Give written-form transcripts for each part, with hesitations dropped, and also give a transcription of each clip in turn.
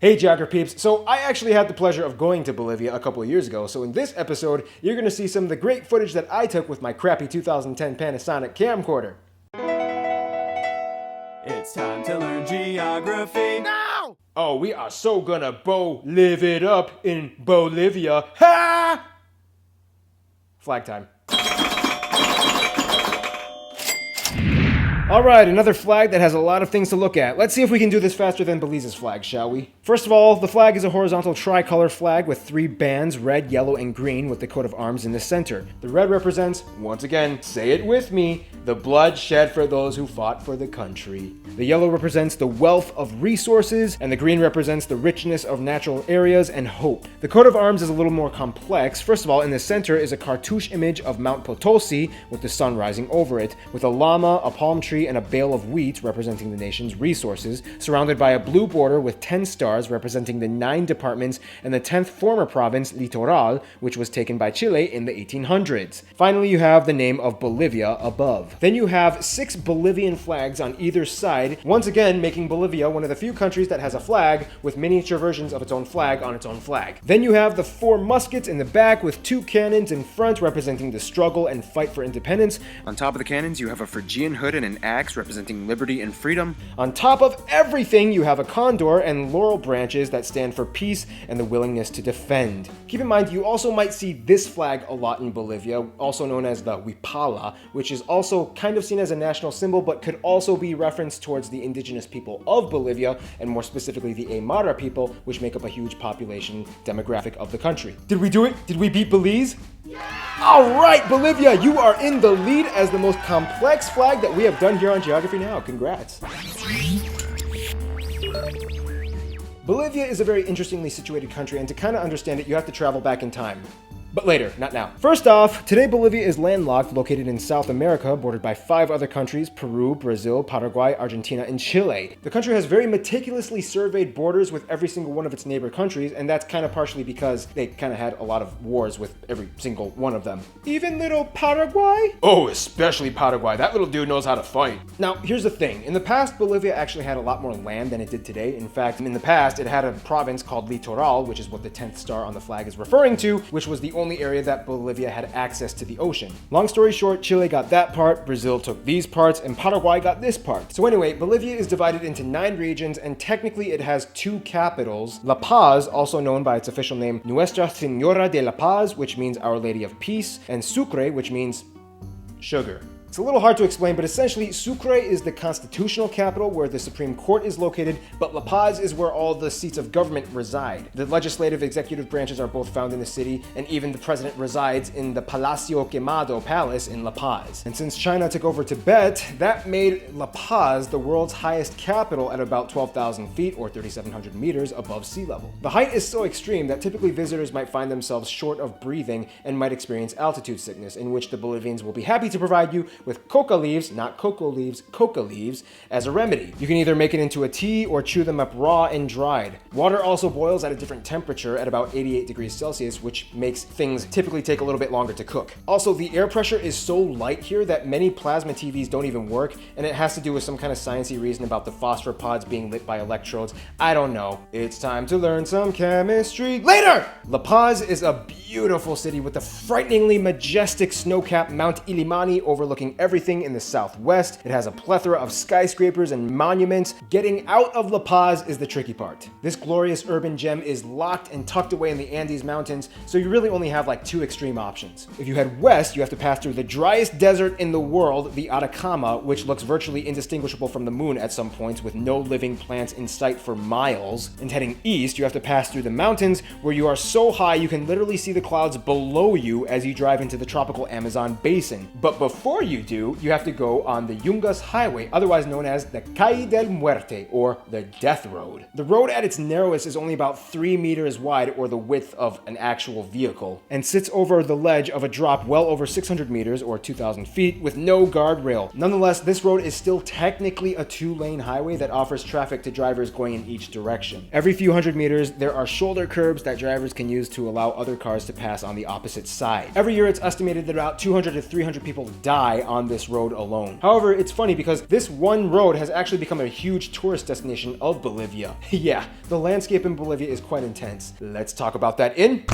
Hey Geography peeps, so I actually had the pleasure of going to Bolivia a couple of years ago, so in this episode, you're going to see some of the great footage that I took with my crappy 2010 Panasonic camcorder. It's time to learn geography now! Oh, we are so gonna live it up in Bolivia. Ha! Flag time. Alright, another flag that has a lot of things to look at. Let's see if we can do this faster than Belize's flag, shall we? First of all, the flag is a horizontal tricolor flag with 3 bands, red, yellow, and green, with the coat of arms in the center. The red represents, once again, say it with me, the blood shed for those who fought for the country. The yellow represents the wealth of resources, and the green represents the richness of natural areas and hope. The coat of arms is a little more complex. First of all, in the center is a cartouche image of Mount Potosi with the sun rising over it, with a llama, a palm tree, and a bale of wheat representing the nation's resources, surrounded by a blue border with 10 stars representing the 9 departments and the 10th former province, Litoral, which was taken by Chile in the 1800s. Finally, you have the name of Bolivia above. Then you have 6 Bolivian flags on either side, once again making Bolivia one of the few countries that has a flag with miniature versions of its own flag on its own flag. Then you have the 4 muskets in the back with 2 cannons in front representing the struggle and fight for independence. On top of the cannons, you have a Phrygian hood and an axe representing liberty and freedom. On top of everything, you have a condor and laurel branches that stand for peace and the willingness to defend. Keep in mind, you also might see this flag a lot in Bolivia, also known as the huipala, which is also kind of seen as a national symbol, but could also be referenced towards the indigenous people of Bolivia, and more specifically the Aymara people, which make up a huge population demographic of the country. Did we do it? Did we beat Belize? Alright, Bolivia, you are in the lead as the most complex flag that we have done here on Geography Now. Congrats. Bolivia is a very interestingly situated country, and to kind of understand it, you have to travel back in time. But later, not now. First off, today Bolivia is landlocked, located in South America, bordered by 5 other countries: Peru, Brazil, Paraguay, Argentina, and Chile. The country has very meticulously surveyed borders with every single one of its neighbor countries, and that's kind of partially because they kind of had a lot of wars with every single one of them. Even little Paraguay? Oh, especially Paraguay. That little dude knows how to fight. Now, here's the thing. In the past, Bolivia actually had a lot more land than it did today. In fact, in the past, it had a province called Litoral, which is what the 10th star on the flag is referring to, which was the only area that Bolivia had access to the ocean. Long story short, Chile got that part, Brazil took these parts, and Paraguay got this part. So anyway, Bolivia is divided into 9 regions, and technically it has 2 capitals: La Paz, also known by its official name Nuestra Señora de la Paz, which means Our Lady of Peace, and Sucre, which means sugar. It's a little hard to explain, but essentially Sucre is the constitutional capital where the Supreme Court is located, but La Paz is where all the seats of government reside. The legislative, executive branches are both found in the city, and even the president resides in the Palacio Quemado Palace in La Paz. And since China took over Tibet, that made La Paz the world's highest capital at about 12,000 feet or 3,700 meters above sea level. The height is so extreme that typically visitors might find themselves short of breathing and might experience altitude sickness, in which the Bolivians will be happy to provide you with coca leaves, not cocoa leaves, coca leaves, as a remedy. You can either make it into a tea or chew them up raw and dried. Water also boils at a different temperature at about 88 degrees Celsius, which makes things typically take a little bit longer to cook. Also, the air pressure is so light here that many plasma TVs don't even work, and it has to do with some kind of sciencey reason about the phosphor pods being lit by electrodes. I don't know. It's time to learn some chemistry later! La Paz is a beautiful city with the frighteningly majestic snow-capped Mount Illimani overlooking everything in the southwest. It has a plethora of skyscrapers and monuments. Getting out of La Paz is the tricky part. This glorious urban gem is locked and tucked away in the Andes Mountains, so you really only have like 2 extreme options. If you head west, you have to pass through the driest desert in the world, the Atacama, which looks virtually indistinguishable from the moon at some points, with no living plants in sight for miles. And heading east, you have to pass through the mountains, where you are so high you can literally see the clouds below you as you drive into the tropical Amazon basin. But before you do, you have to go on the Yungas Highway, otherwise known as the Calle del Muerte, or the Death Road. The road at its narrowest is only about 3 meters wide, or the width of an actual vehicle, and sits over the ledge of a drop well over 600 meters, or 2,000 feet, with no guardrail. Nonetheless, this road is still technically a 2-lane highway that offers traffic to drivers going in each direction. Every few hundred meters, there are shoulder curbs that drivers can use to allow other cars to pass on the opposite side. Every year, it's estimated that about 200 to 300 people die on this road alone. However, it's funny because this one road has actually become a huge tourist destination of Bolivia. Yeah, the landscape in Bolivia is quite intense. Let's talk about that in...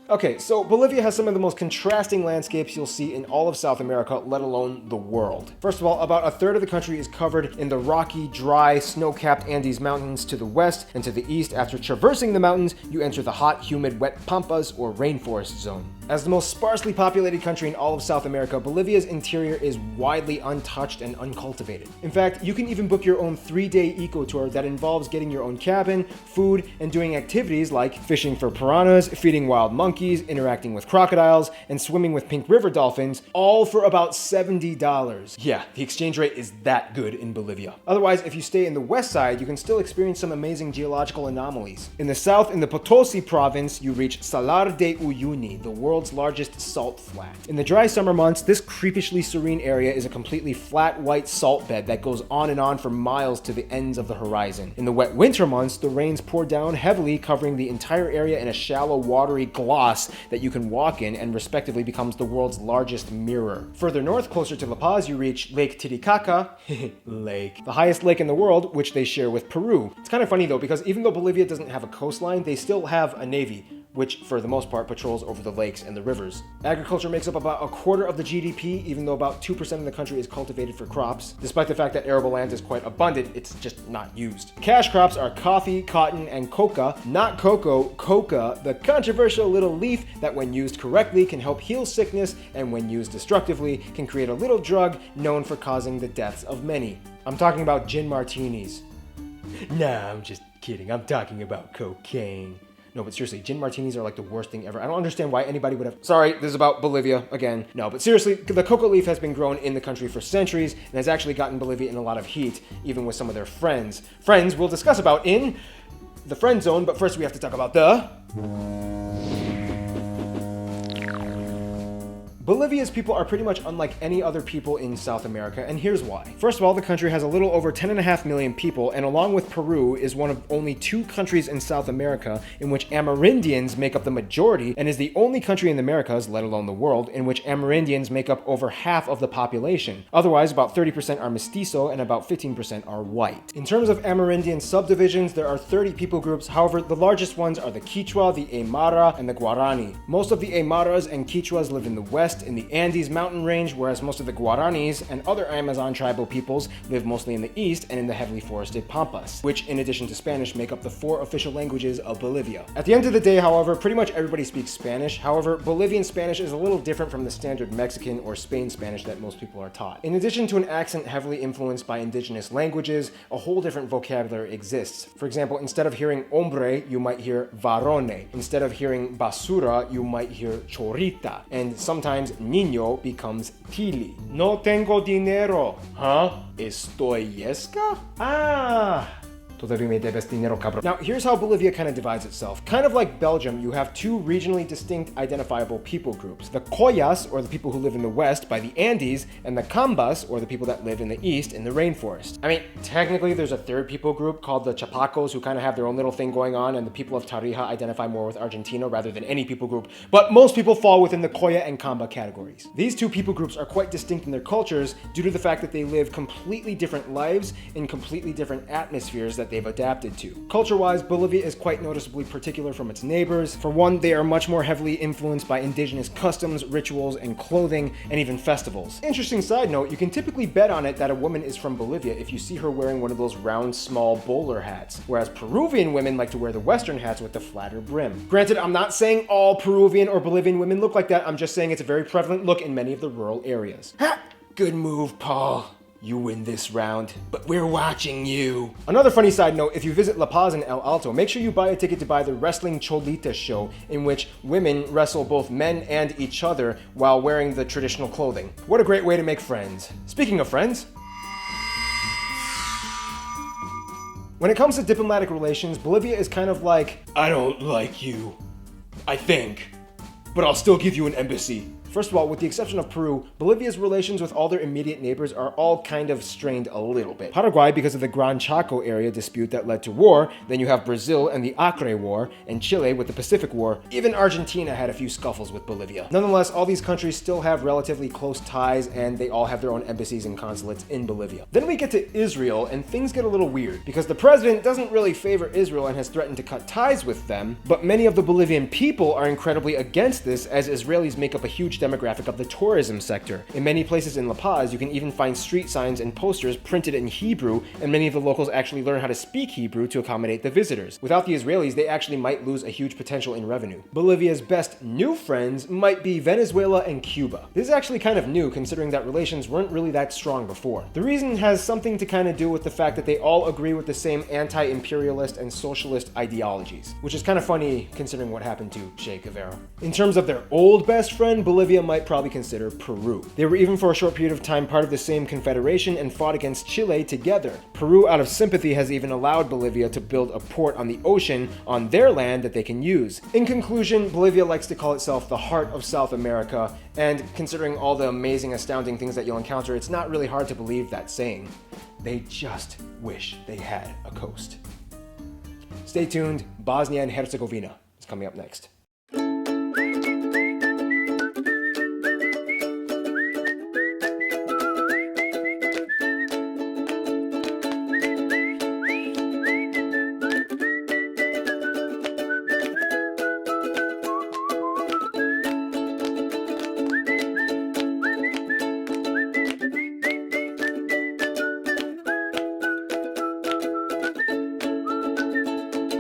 Okay, so Bolivia has some of the most contrasting landscapes you'll see in all of South America, let alone the world. First of all, about a third of the country is covered in the rocky, dry, snow-capped Andes Mountains to the west, and to the east, after traversing the mountains, you enter the hot, humid, wet pampas or rainforest zone. As the most sparsely populated country in all of South America, Bolivia's interior is widely untouched and uncultivated. In fact, you can even book your own 3-day eco tour that involves getting your own cabin, food, and doing activities like fishing for piranhas, feeding wild monkeys, interacting with crocodiles, and swimming with pink river dolphins, all for about $70. Yeah, the exchange rate is that good in Bolivia. Otherwise, if you stay in the west side, you can still experience some amazing geological anomalies. In the south, in the Potosi province, you reach Salar de Uyuni, the world's largest salt flat. In the dry summer months, this creepishly serene area is a completely flat white salt bed that goes on and on for miles to the ends of the horizon. In the wet winter months, the rains pour down heavily, covering the entire area in a shallow, watery gloss that you can walk in, and respectively becomes the world's largest mirror. Further north, closer to La Paz, you reach Lake Titicaca, lake, the highest lake in the world, which they share with Peru. It's kind of funny though, because even though Bolivia doesn't have a coastline, they still have a navy, which for the most part patrols over the lakes and the rivers. Agriculture makes up about a quarter of the GDP, even though about 2% of the country is cultivated for crops. Despite the fact that arable land is quite abundant, it's just not used. Cash crops are coffee, cotton, and coca, not cocoa, coca, the controversial little leaf that when used correctly can help heal sickness, and when used destructively can create a little drug known for causing the deaths of many. I'm talking about gin martinis. Nah, I'm just kidding. I'm talking about cocaine. No, but seriously, gin martinis are like the worst thing ever. I don't understand why anybody would have... Sorry, this is about Bolivia again. No, but seriously, the coca leaf has been grown in the country for centuries and has actually gotten Bolivia in a lot of heat, even with some of their friends. Friends we'll discuss about in the friend zone, but first we have to talk about the... Bolivia's people are pretty much unlike any other people in South America, and here's why. First of all, the country has a little over 10.5 million people, and along with Peru, is one of only 2 countries in South America in which Amerindians make up the majority, and is the only country in the Americas, let alone the world, in which Amerindians make up over half of the population. Otherwise, about 30% are mestizo, and about 15% are white. In terms of Amerindian subdivisions, there are 30 people groups. However, the largest ones are the Quichua, the Aymara, and the Guarani. Most of the Aymaras and Quichuas live in the west, in the Andes mountain range, whereas most of the Guaranis and other Amazon tribal peoples live mostly in the east and in the heavily forested pampas, which in addition to Spanish make up the 4 official languages of Bolivia. At the end of the day, however, pretty much everybody speaks Spanish. However, Bolivian Spanish is a little different from the standard Mexican or Spain Spanish that most people are taught. In addition to an accent heavily influenced by indigenous languages, a whole different vocabulary exists. For example, instead of hearing hombre, you might hear varone. Instead of hearing basura, you might hear chorita. And sometimes niño becomes tili. No tengo dinero. Huh? Estoy yesca? Ah. Todavía me debes dinero, cabrón. Now, here's how Bolivia kind of divides itself. Kind of like Belgium, you have 2 regionally distinct identifiable people groups. The Collas, or the people who live in the west by the Andes, and the Cambas, or the people that live in the east in the rainforest. I mean, technically there's a 3rd people group called the Chapacos who kind of have their own little thing going on, and the people of Tarija identify more with Argentina rather than any people group, but most people fall within the Colla and Camba categories. These 2 people groups are quite distinct in their cultures due to the fact that they live completely different lives in completely different atmospheres that they've adapted to. Culture-wise, Bolivia is quite noticeably particular from its neighbors. For one, they are much more heavily influenced by indigenous customs, rituals, and clothing, and even festivals. Interesting side note, you can typically bet on it that a woman is from Bolivia if you see her wearing one of those round, small bowler hats, whereas Peruvian women like to wear the western hats with the flatter brim. Granted, I'm not saying all Peruvian or Bolivian women look like that, I'm just saying it's a very prevalent look in many of the rural areas. Ha! Good move, Paul. You win this round, but we're watching you. Another funny side note, if you visit La Paz and El Alto, make sure you buy a ticket to buy the Wrestling Cholita show, in which women wrestle both men and each other while wearing the traditional clothing. What a great way to make friends. Speaking of friends, when it comes to diplomatic relations, Bolivia is kind of like, I don't like you, I think, but I'll still give you an embassy. First of all, with the exception of Peru, Bolivia's relations with all their immediate neighbors are all kind of strained a little bit. Paraguay because of the Gran Chaco area dispute that led to war, then you have Brazil and the Acre War, and Chile with the Pacific War. Even Argentina had a few scuffles with Bolivia. Nonetheless, all these countries still have relatively close ties, and they all have their own embassies and consulates in Bolivia. Then we get to Israel, and things get a little weird, because the president doesn't really favor Israel and has threatened to cut ties with them, but many of the Bolivian people are incredibly against this, as Israelis make up a huge demographic of the tourism sector. In many places in La Paz, you can even find street signs and posters printed in Hebrew, and many of the locals actually learn how to speak Hebrew to accommodate the visitors. Without the Israelis, they actually might lose a huge potential in revenue. Bolivia's best new friends might be Venezuela and Cuba. This is actually kind of new, considering that relations weren't really that strong before. The reason has something to kind of do with the fact that they all agree with the same anti-imperialist and socialist ideologies, which is kind of funny considering what happened to Che Guevara. In terms of their old best friend, Bolivia might probably consider Peru. They were even for a short period of time part of the same confederation and fought against Chile together. Peru, out of sympathy, has even allowed Bolivia to build a port on the ocean on their land that they can use. In conclusion, Bolivia likes to call itself the heart of South America, and considering all the amazing, astounding things that you'll encounter, it's not really hard to believe that saying. They just wish they had a coast. Stay tuned, Bosnia and Herzegovina is coming up next.